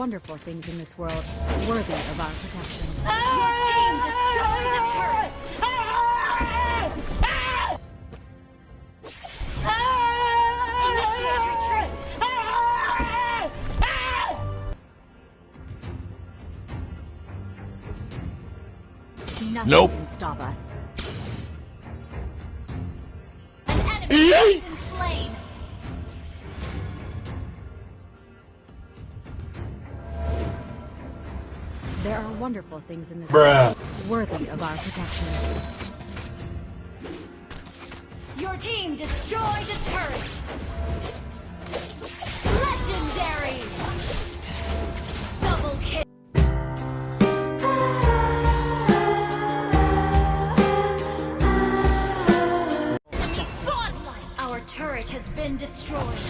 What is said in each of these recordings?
wonderful things in this world worthy of our protection. Your team destroyed the turret! Initiate retreat! Nothing can stop us. An enemy has been slain! There are wonderful things in this world worthy of our protection. Your team destroyed a turret! Legendary! Double kill! Enemy godlike! Our turret has been destroyed.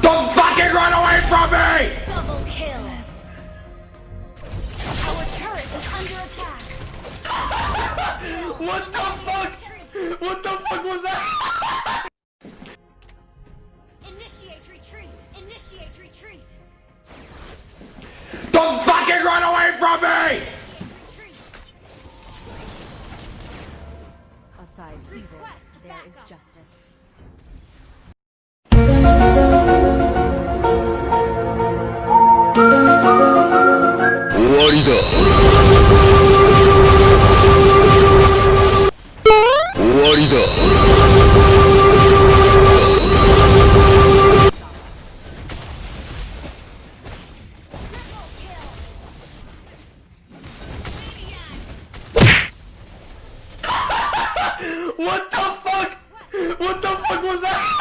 Don't fucking run away from me! Double kill! Our turret is under attack. What the fuck? What the fuck was that? Initiate retreat! Initiate retreat! Don't fucking run away from me! Retreat! Aside evil, Request there is backup. justice. Triple kill! What the fuck? What the fuck was that?